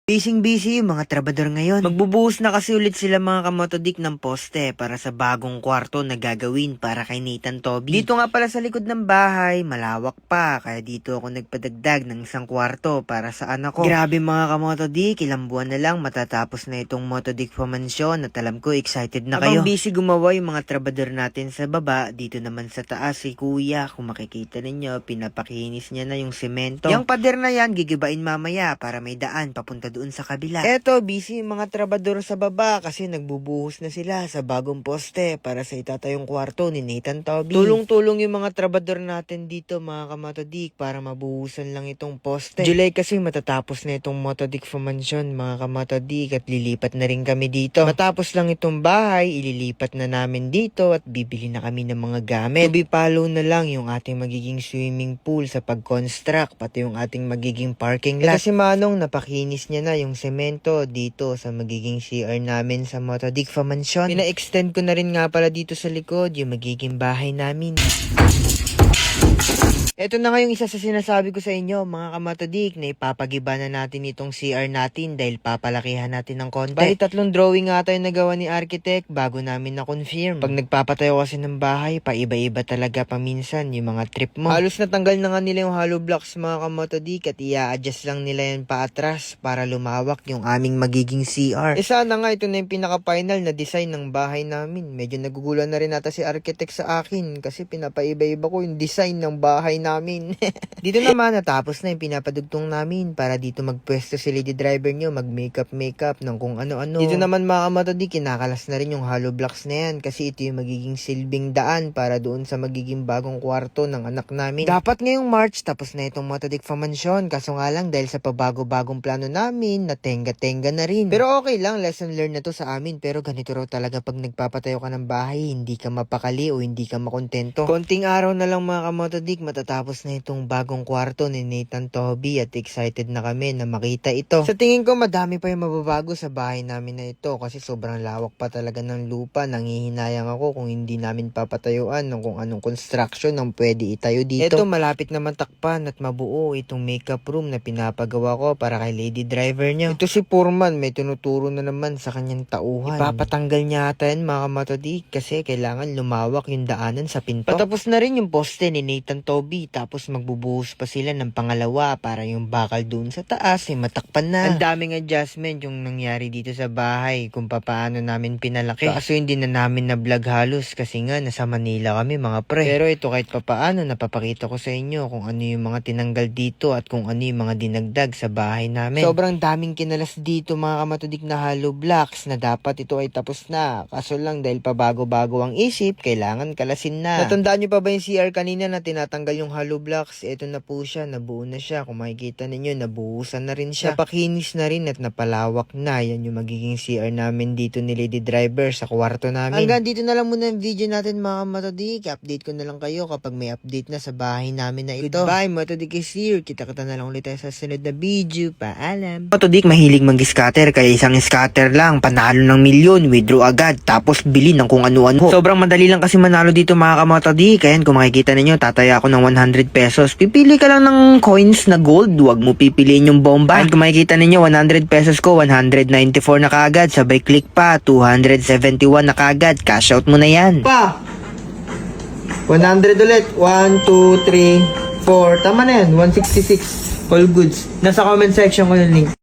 Busy yung mga trabador ngayon. Magbubuhos na kasi ulit sila mga kamotodik ng poste para sa bagong kwarto na gagawin para kay Nathan Toby. Dito nga pala sa likod ng bahay, malawak pa, kaya dito ako nagpadagdag ng isang kwarto para sa anak ko. Grabe mga kamotodik, ilang buwan na lang matatapos na itong Motodik Mansyon at alam ko excited na kayo. Habang busy gumawa yung mga trabador natin sa baba, dito naman sa taas si kuya, kung makikita ninyo, pinapakinis niya na yung semento. Yung pader na yan, gigibain mamaya para may daan papunta doon sa kabila. Eto, busy yung mga trabador sa baba kasi nagbubuhos na sila sa bagong poste para sa itatayong kwarto ni Nathan Toby. Tulong-tulong yung mga trabador natin dito mga kamatodik para mabuhusan lang itong poste. July kasi matatapos na itong Motodik Mansyon mga kamatodik at lilipat na rin kami dito. Matapos lang itong bahay, ililipat na namin dito at bibili na kami ng mga gamit. Ibipalo na lang yung ating magiging swimming pool sa pag-construct pati yung ating magiging parking lot. Kasi Manong napakinis niya na yung semento dito sa magiging CR namin sa Motodik Mansyon. Pina-extend ko na rin nga pala dito sa likod yung magiging bahay namin. Ito na nga yung isa sa sinasabi ko sa inyo, mga kamatodik, na ipapagiba na natin itong CR natin dahil papalakihan natin ng konti. Bali, 3 drawing nga tayo nagawa ni architect bago namin na-confirm. Pag nagpapatayo kasi ng bahay, paiba-iba talaga paminsan yung mga trip mo. Halos natanggal na nga nila yung hollow blocks mga kamatodik at i-adjust lang nila yan paatras para lumawak yung aming magiging CR. Sana nga ito na yung pinaka-final na design ng bahay namin. Medyo nagugulan na rin nata si architect sa akin kasi pinapaiba-iba ko yung design ng bahay namin. Dito naman natapos na yung pinapadugtong namin para dito magpwesto si lady driver nyo, mag-makeup ng kung ano-ano. Dito naman mga kamatodik, kinakalas na rin yung hollow blocks na yan kasi ito yung magiging silbing daan para doon sa magiging bagong kwarto ng anak namin. Dapat ngayong March tapos na itong Motodik Mansyon, kaso nga lang dahil sa pabago-bagong plano namin, natenga-tenga na rin. Pero okay lang, lesson learned na to sa amin, pero ganito raw talaga pag nagpapatayo ka ng bahay, hindi ka mapakali o hindi ka makontento. Konting araw na lang mga kamotodik, matatapos na itong bagong kwarto ni Nathan Toby at excited na kami na makita ito. Sa tingin ko madami pa yung mababago sa bahay namin na ito kasi sobrang lawak pa talaga ng lupa. Nanghihinayang ako kung hindi namin papatayuan ng kung anong construction ang pwede itayo dito. Ito malapit na matakpan at mabuo itong makeup room na pinapagawa ko para kay lady driver niya. Ito si Foreman, may tinuturo na naman sa kanyang tauhan. Ipapatanggal niya ata yan mga kamatodik kasi kailangan lumawak yung daanan sa pinto. Patapos na rin yung poste ni Nathan Toby tapos magbubuhos pa sila ng pangalawa para yung bakal doon sa taas ay matakpan na. Ang daming adjustment yung nangyari dito sa bahay kung paano namin pinalaki. Kaso hindi na namin na vlog halos kasi nga nasa Manila kami mga pre. Pero ito kahit paano napapakita ko sa inyo kung ano yung mga tinanggal dito at kung ano yung mga dinagdag sa bahay namin. Sobrang daming kinalas dito mga kamatodik na hollow blocks na dapat ito ay tapos na. Kaso lang dahil pabago-bago ang isip, kailangan kalasin na. Natandaan nyo pa ba yung CR kanina na tinatanggal yung hollow blocks? Ito na po siya, nabuo na siya. Kung makikita ninyo, nabuhusan na rin siya. Napakinis na rin at napalawak na. Yan yung magiging CR namin dito ni lady driver sa kwarto namin. Hanggang dito na lang muna ang video natin mga Motodik. Update ko na lang kayo kapag may update na sa bahay namin na ito. Goodbye, Motodik is here. Kita-kita na lang ulit tayo sa sunod na video. Paalam. Motodik mahilig mag-scatter kaya isang scatter lang, panalo ng milyon, withdraw agad, tapos bili ng kung ano-ano. Sobrang madali lang kasi manalo dito mga kamotodik. Kaya kung makikita ninyo, tataya ako ng 100 pesos. Pipili ka lang ng coins na gold, huwag mo pipiliin yung bomba. At kung makikita ninyo, 100 pesos ko, 194 na kaagad, sabay click pa, 271 na kaagad, cash out mo na yan. Pa! 100 ulit, 1, 2, 3, 4, tama na yan, 166, all goods. Nasa comment section ko yung link.